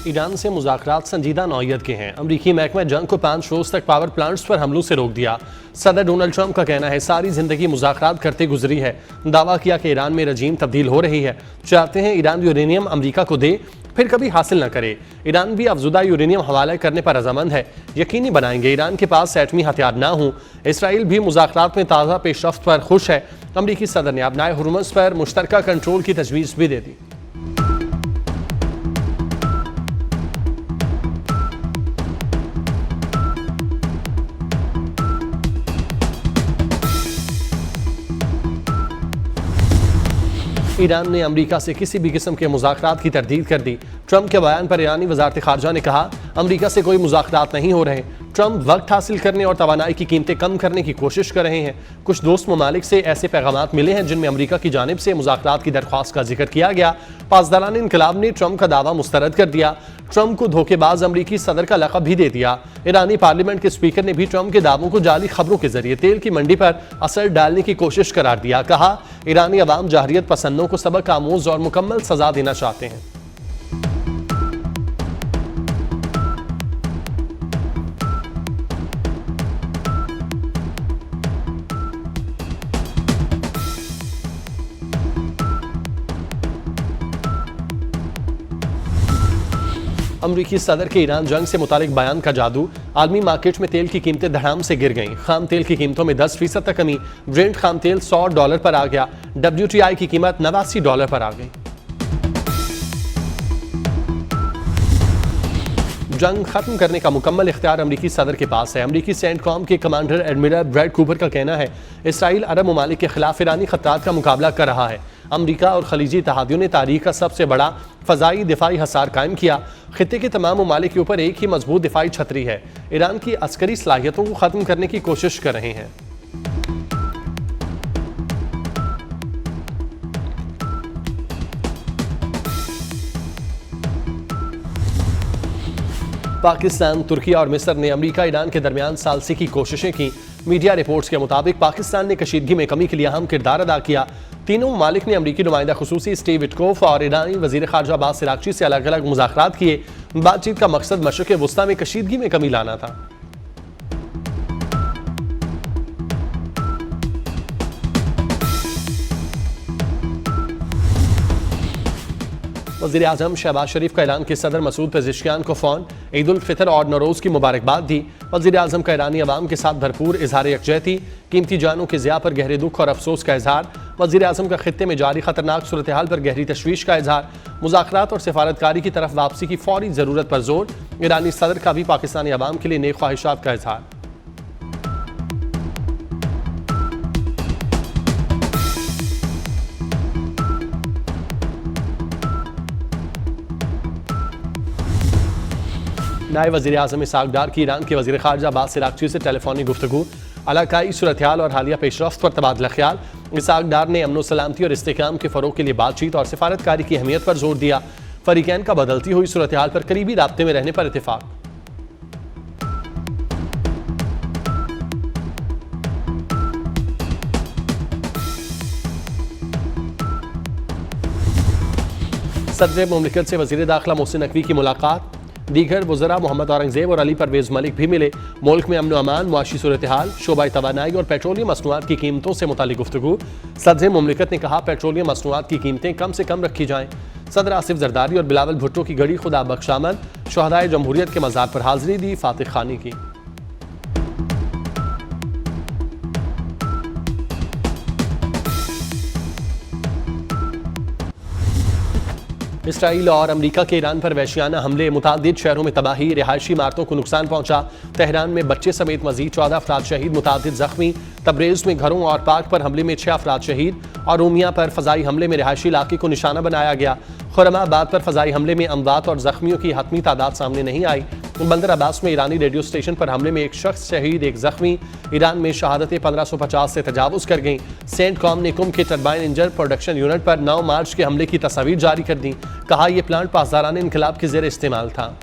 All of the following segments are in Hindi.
ईरान से मुज़ाकरात संजीदा नौयत के हैं। अमरीकी महकमा जंग को 5 रोज तक पावर प्लांट्स पर हमलों से रोक दिया। सदर डोनाल्ड ट्रंप का कहना है सारी जिंदगी मुज़ाकरात करते गुजरी है। दावा किया कि ईरान में रजीम तब्दील हो रही है। चाहते हैं ईरान यूरेनियम अमरीका को दे फिर कभी हासिल न करे। ईरान भी अफजुदा यूरेनियम हवाला करने पर रजामंद है। यकीनी बनाएंगे ईरान के पास एटमी हथियार ना हो। इसराइल भी मुज़ाकरात में ताज़ा पेशरफ्त पर खुश है। अमरीकी सदर ने अपनाए हुर्मुज़ पर मुश्तरका कंट्रोल की तजवीज़ भी दे दी। ईरान ने अमरीका से किसी भी किस्म के मुज़ाकरात की तरदीद कर दी। ट्रंप के बयान पर ईरानी वज़ारत ख़ारजा ने कहा अमरीका से कोई मुज़ाकरात नहीं हो रहे। ट्रंप वक्त हासिल करने और तवानाई की कीमतें कम करने की कोशिश कर रहे हैं। कुछ दोस्त ममालिक से ऐसे पैगामात मिले हैं जिनमें अमरीका की जानिब से मुज़ाकरात की दरख्वास्त का जिक्र किया गया। पासदारान इनकलाब ने ट्रंप का दावा मुस्तरद कर दिया। ट्रंप को धोखेबाज अमरीकी सदर का लक़ब भी दे दिया। ईरानी पार्लियामेंट के स्पीकर ने भी ट्रंप के दावों को जाली खबरों के जरिए तेल की मंडी पर असर डालने की कोशिश करार दिया। कहा ईरानी अवाम जहरियत पसंदों को सबक आमूज और मुकम्मल सजा देना चाहते हैं। अमरीकी सदर के ईरान जंग से मुतालिक बयान का जादू। आलमी मार्केट में तेल की कीमतें धड़ाम से गिर गईं। खाम तेल की कीमतों में 10% तक कमी। ब्रेंट खाम तेल $100 पर आ गया। WTI की कीमत $89 पर आ गई। जंग खत्म करने का मुकम्मल इख्तियार अमरीकी सदर के पास है। अमरीकी सेंटकॉम के कमांडर एडमिरल ब्रैड कूपर का कहना है इसराइल अरब ममालिक के खिलाफ ईरानी खतरात का मुकाबला कर रहा है। अमरीका और खलीजी इत्तेहादियों ने तारीख का सबसे बड़ा फ़ज़ाई दिफाई हसार कायम किया। खित्ते के तमाम ममालिक के ऊपर एक ही मजबूत दिफाई छतरी है। ईरान की अस्करी सलाहियतों को ख़त्म करने की कोशिश कर रहे हैं। पाकिस्तान, तुर्की और मिस्र ने अमरीका ईरान के दरमियान सालसी की कोशिशें की। मीडिया रिपोर्ट्स के मुताबिक पाकिस्तान ने कशीदगी में कमी के लिए अहम किरदार अदा किया। तीनों ममालिक ने अमरीकी नुमाइंदा खुसूसी स्टीव विटकोफ और ईरानी वज़ीर ख़ारजा अब्बास इराक़ची से अलग अलग मुज़ाकरात किए। बातचीत का मकसद मशरिक़ वुस्ता में कशीदगी में कमी लाना था। वज़ीर आज़म शहबाज शरीफ का ऐलान कि सदर मसूद पेज़ेश्कियान को फ़ौन ईद उल फितर और नौरोज़ की मुबारकबाद दी। वज़ीर आज़म का ईरानी अवाम के साथ भरपूर इजहार यकजहती। कीमती जानों के ज़िया पर गहरे दुख और अफसोस का इजहार। वज़ीर आज़म का खित्ते में जारी खतरनाक सूरत हाल पर गहरी तशवीश का इजहार। मुज़ाकरात और सिफारतकारी की तरफ वापसी की फौरी ज़रूरत पर जोर। ईरानी सदर का भी पाकिस्तानी अवाम के लिए नेक ख्वाहिशात का इजहार। नायब वज़ीर आज़म इसहाक़ डार की ईरान के वज़ीर ख़ारजा अब्बास इराक़ची से टेलीफोनिक गुफ्तगू। इलाकाई सूरत हाल और हालिया पेशरफ्त पर तबादला ख्याल। इसहाक़ डार ने अमन सलामती और इस्तेहकाम के फ़रोग़ के लिए बातचीत और सिफारतकारी की अहमियत पर जोर दिया। फ़रीक़ैन का बदलती हुई सूरत हाल पर करीबी राब्ते में रहने पर इत्तेफ़ाक़। सदर मुमलिकत से वज़ीर दाखिला मोहसिन नकवी की मुलाकात। दीगर वज़रा मोहम्मद औरंगज़ेब और अली परवेज़ मलिक भी मिले। मुल्क में अमन व अमान, मुआशी सूरत हाल, शोबा तवानाई और पेट्रोलियम मसनूआत की कीमतों से मुतालिक गुफ्तगू। सदर मुमलिकत ने कहा पेट्रोलियम मसनूआत की कीमतें कम से कम रखी जाएँ। सदर आसिफ जरदारी और बिलावल भुट्टो की गड़ी खुदा बख्श आमद। शहदाए जमहूरियत के मज़ार पर हाज़िरी दी। फातिह खानी की। इसराइल और अमरीका के ईरान पर वहशियाना हमले, मुतादिद शहरों में तबाही, रिहायशी इमारतों को नुकसान पहुंचा। तेहरान में बच्चे समेत मजीद 14 अफराद शहीद, मुतादिद जख्मी। तब्रेज़ में घरों और पार्क पर हमले में 6 अफराद शहीद। और रोमिया पर फ़ज़ाई हमले में रिहायशी इलाके को निशाना बनाया गया। खुरमाबाद पर फ़ज़ाई हमले में अमवात और जख्मियों की हतमी तादाद सामने नहीं आई। बंदर अब्बास में ईरानी रेडियो स्टेशन पर हमले में एक शख्स शहीद, एक जख्मी। ईरान में शहादतें 1550 से तजावुज़ कर गईं। सेंट कॉम ने कुम के टरबाइन इंजन प्रोडक्शन यूनिट पर 9 मार्च के हमले की तस्वीर जारी कर दी। कहा यह प्लांट पासदारान इनकलाब के ज़ेर इस्तेमाल था।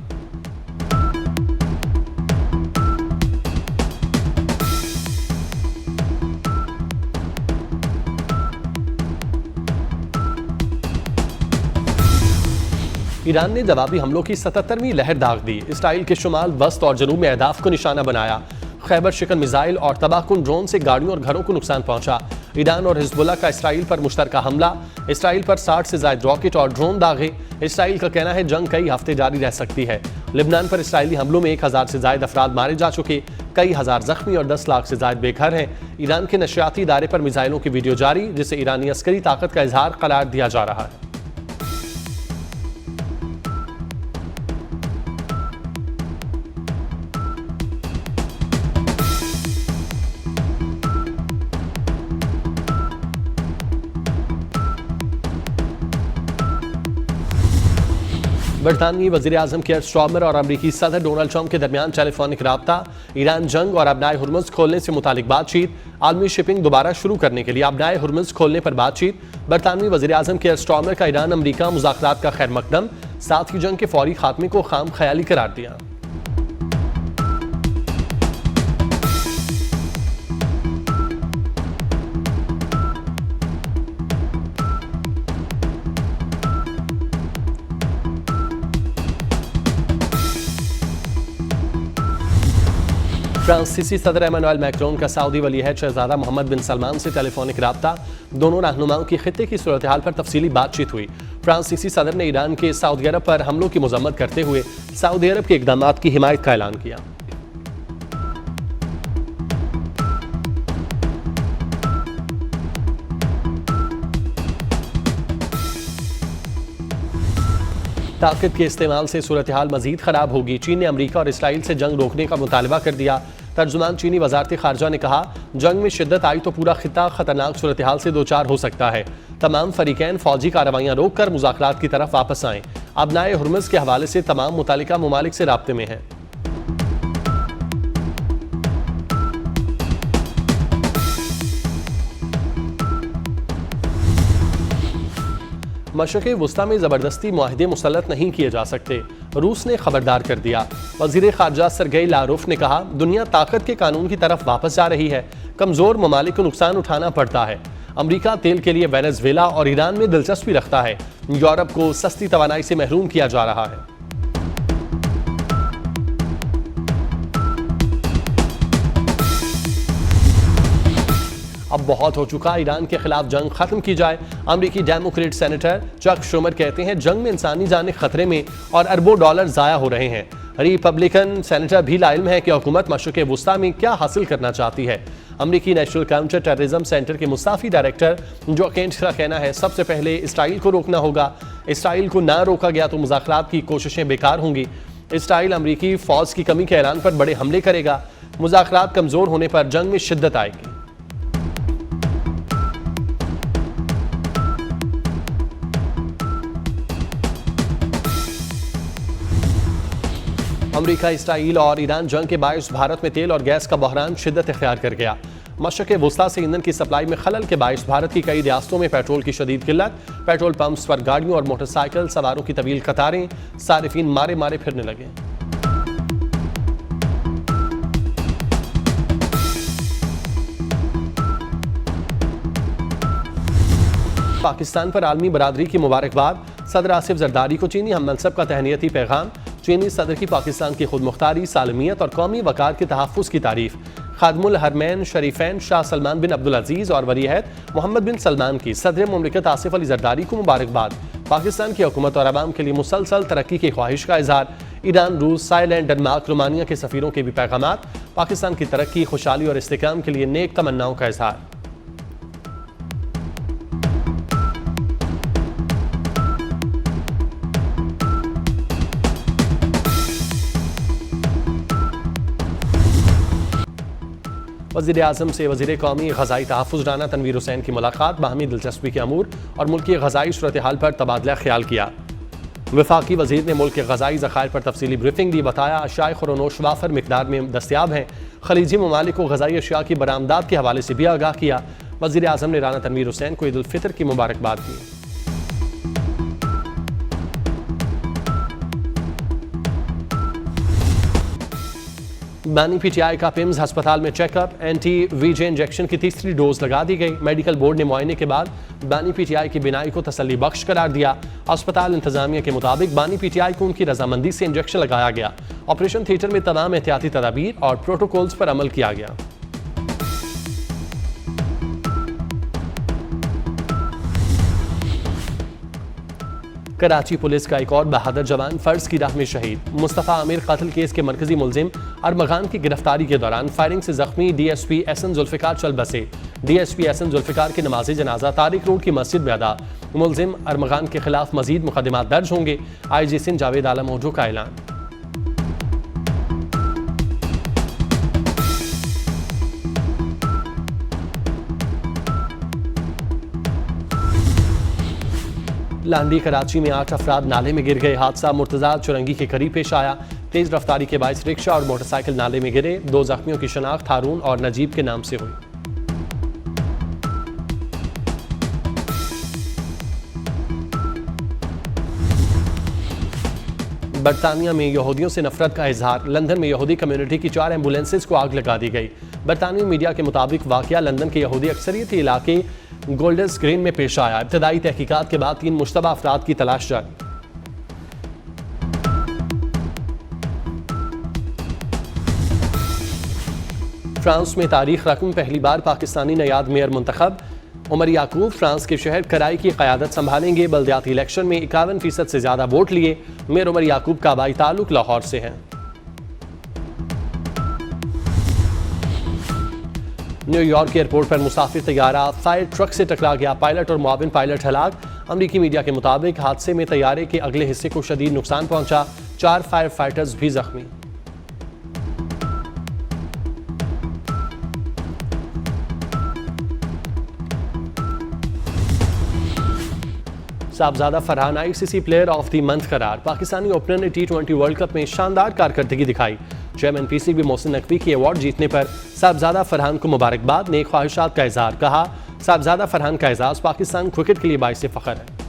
ईरान ने जवाबी हमलों की 77वीं लहर दाग दी। इसराइल के शुमाल, वस्त और जनूब में अहदाफ को निशाना बनाया। खैबर शिकन मिसाइल और तबाहकुन ड्रोन से गाड़ियों और घरों को नुकसान पहुंचा। ईरान और हिजबुल्लाह का इसराइल पर मुश्तरका हमला। इसराइल पर 60 से ज्यादा रॉकेट और ड्रोन दागे। इसराइल का कहना है जंग कई हफ्ते जारी रह सकती है। लिबनान पर इसराइली हमलों में 1000 से ज्यादा अफराद मारे जा चुके, कई हजार जख्मी और 10 लाख से ज्यादा बेघर हैं। ईरान के नशियाती इदारे पर मिसाइलों की वीडियो जारी, जिसे ईरानी अस्करी ताकत का इजहार करार दिया जा रहा है। बरतानवी वज़ीर आज़म केयर स्टार्मर और अमरीकी सदर डोनाल्ड ट्रंप के दरमियान टेलीफोनिक राब्ता। ईरान जंग और अबनाए हुर्मुज़ खोलने से मुतालिक बातचीत। आलमी शिपिंग दोबारा शुरू करने के लिए अबनाए हुर्मुज़ खोलने पर बातचीत। बरतानवी वज़ीर आज़म केयर स्टार्मर का ईरान अमरीका मुज़ाकरात का खैर मकदम, साथ ही जंग के फौरी खात्मे को खाम ख्याली करार दिया। फ्रांसीसी सदर एमानुएल मैक्रोन का सऊदी वली अहद शहजादा मोहम्मद बिन सलमान से टेलीफोनिक राब्ता। दोनों रहनुमाओं की खित्ते की सूरत हाल पर तफसीली बातचीत हुई। फ्रांसीसी सदर ने ईरान के सऊदी अरब पर हमलों की मजम्मत करते हुए सऊदी अरब के इकदामात की हिमायत का ऐलान किया। ताकत के इस्तेमाल से सूरत हाल मजीद खराब होगी। चीन ने अमरीका और इसराइल से जंग रोकने का मुतालबा कर दिया। तर्जुमान चीनी वजारत खारजा ने कहा, जंग में शिद्दत आई तो पूरा खित्ता खतरनाक सूरत हाल से दो चार हो सकता है। तमाम फरीकैन फौजी कार्रवाइयां रोक कर मुज़ाकरात की तरफ वापस आएं। अबनाए हुर्मुज़ के हवाले से तमाम मुतालिका ममालिक से राब्ते में हैं। मशरिक़ वुस्ता में ज़बरदस्ती मुआहदे मुसल्लत नहीं किए जा सकते, रूस ने खबरदार कर दिया। वज़ीर ख़ारजा सरगेई लारोफ ने कहा, दुनिया ताकत के कानून की तरफ वापस जा रही है, कमज़ोर ममालिक को नुकसान उठाना पड़ता है। अमरीका तेल के लिए वेनेज़ुएला और ईरान में दिलचस्पी रखता है। यूरोप को सस्ती तवानाई से महरूम किया जा रहा है। अब बहुत हो चुका, ईरान के खिलाफ जंग खत्म की जाए। अमरीकी डेमोक्रेट सेनेटर चक शूमर कहते हैं जंग में इंसानी जानें खतरे में और अरबों डॉलर जाया हो रहे हैं। रिपब्लिकन सेनेटर भी लाइल्म है कि हुकूमत मशरिक़ वुस्ता में क्या हासिल करना चाहती है। अमरीकी नेशनल काउंटर टेररिज्म सेंटर के मुस्ताफी डायरेक्टर जो केंट का कहना है, सबसे पहले इसराइल को रोकना होगा। इसराइल को ना रोका गया तो मुज़ाकरात की कोशिशें बेकार होंगी। इसराइल अमरीकी फौज की कमी के ऐलान पर बड़े हमले करेगा। मुज़ाकरात कमज़ोर होने पर जंग में शिद्दत आएगी। अमरीका, इसराइल और ईरान जंग के बायस भारत में तेल और गैस का बहरान शिद्दत इख्तियार कर गया। मशरिक़ वुस्ता से ईंधन की सप्लाई में खलल के बायस भारत की कई रियासतों में पेट्रोल की शदीद किल्लत। पेट्रोल पंप्स पर गाड़ियों और मोटरसाइकिल सवारों की तवील कतारें, सारिफीन मारे मारे फिरने लगे। पाकिस्तान पर आलमी बरादरी की मुबारकबाद। सदर आसिफ जरदारी को चीनी हम मनसब का तहनीती पैगाम। चीनी सदर की पाकिस्तान की खुद मुख्तारी, सालमियत और कौमी वकार के तहफ़्फ़ुज़ की तारीफ। खादमुल हरमैन शरीफैन शाह सलमान बिन अब्दुल अजीज़ और वलीअहद मोहम्मद बिन सलमान की सदर मुमलिकत आसिफ अली जरदारी को मुबारकबाद। पाकिस्तान की हुकूमत और आवाम के लिए मुसलसल तरक्की की ख्वाहिश का इजहार। ईरान, रूस, थाईलैंड, डेनमार्क, रोमानिया के सफ़ीरों के भी पैगामात। पाकिस्तान की तरक्की, खुशहाली और इस्तेहकाम के लिए नेक तमन्नाओं का इजहार। वज़ीर आज़म से वज़ीर कौमी ग़ज़ाई तहफ़्फ़ुज़ राना तनवीर हुसैन की मुलाकात। बाहमी दिलचस्पी के अमूर और मुल्की ग़ज़ाई सूरत हाल पर तबादला ख्याल किया। वफ़ाक़ी वज़ीर ने मुल्क के ग़ज़ाई ज़ख़ायर पर तफसीली ब्रीफिंग दी। बताया अशाए ख़ुरनोश वाफ़र मिक़दार में दस्तियाब हैं। ख़लीजी ममालिक को ग़ज़ाई अशिया की बरामदात के हवाले से भी आगाह किया। वज़ीर आज़म ने राना तनवीर हुसैन को ईद उल फ़ितर की मुबारकबाद दी। बानी पीटीआई का पिम्स अस्पताल में चेकअप, एंटी वीजे इंजेक्शन की तीसरी डोज लगा दी गई। मेडिकल बोर्ड ने मुआयने के बाद बानी पीटीआई की बीनाई को तसल्ली बख्श करार दिया। अस्पताल इंतजामिया के मुताबिक बानी पीटीआई को उनकी रजामंदी से इंजेक्शन लगाया गया। ऑपरेशन थिएटर में तमाम एहतियाती तदाबीर और प्रोटोकॉल्स पर अमल किया गया। कराची पुलिस का एक और बहादुर जवान फर्ज की राह में शहीद। मुस्तफ़ा आमिर कत्ल केस के मरकजी मुलजिम अरमगान की गिरफ्तारी के दौरान फायरिंग से जख्मी डीएसपी एहसन जुल्फिकार चल बसे। डीएसपी एहसन जुल्फिकार की नमाज जनाजा तारिक रोड की मस्जिद में अदा। मुलजिम अरमगान के खिलाफ मजीद मुकदमा दर्ज होंगे। IG सिंध जावेद आलम ओझो का ऐलान। लांडी कराची में 8 अफराद नाले में गिर गए। हादसा मुर्तजा चुरंगी के करीब पेश आया। तेज रफ्तारी के बाइस रिक्शा और मोटरसाइकिल नाले में गिरे। 2 जख्मियों की शनाख्त हारून और नजीब के नाम से हुई। बरतानिया में यहूदियों से नफरत का इजहार। लंदन में यहूदी कम्युनिटी की 4 एम्बुलेंसेज को आग लगा दी गई। बरतानिया मीडिया के मुताबिक वाकया लंदन के यहूदी अक्सरियती इलाके गोल्डर्स ग्रीन में पेश आया। इब्तदाई तहकीकात के बाद 3 मुश्तबा अफराद की तलाश जारी। फ्रांस में तारीख रकम पहली बार पाकिस्तानी नयाद मेयर मुंतखब। उमर याकूब फ्रांस के शहर कराई की क़यादत संभालेंगे। बल्दियाती इलेक्शन में 51% से ज्यादा वोट लिए। मेयर उमर याकूब का आबाई ताल्लुक लाहौर से है। न्यूयॉर्क एयरपोर्ट पर मुसाफिर तैयारा फायर ट्रक से टकरा गया। पायलट और मुआविन पायलट हलाक। अमरीकी मीडिया के मुताबिक हादसे में तैयारे के अगले हिस्से को शदीद नुकसान पहुंचा। 4 फायर फाइटर्स भी जख्मी। Sahibzada Farhan ICC player of the month करार। पाकिस्तानी ओपनर ने T20 वर्ल्ड कप में शानदार कारकर्दगी दिखाई। चेयरमैन PCB मोहसिन नकवी की अवार्ड जीतने पर साहबजादा फरहान को मुबारकबाद। नेक ख्वाहिशात का इजहार। कहा, साहबजादा फरहान का एजाज पाकिस्तान क्रिकेट के लिए बाइस फख्र है।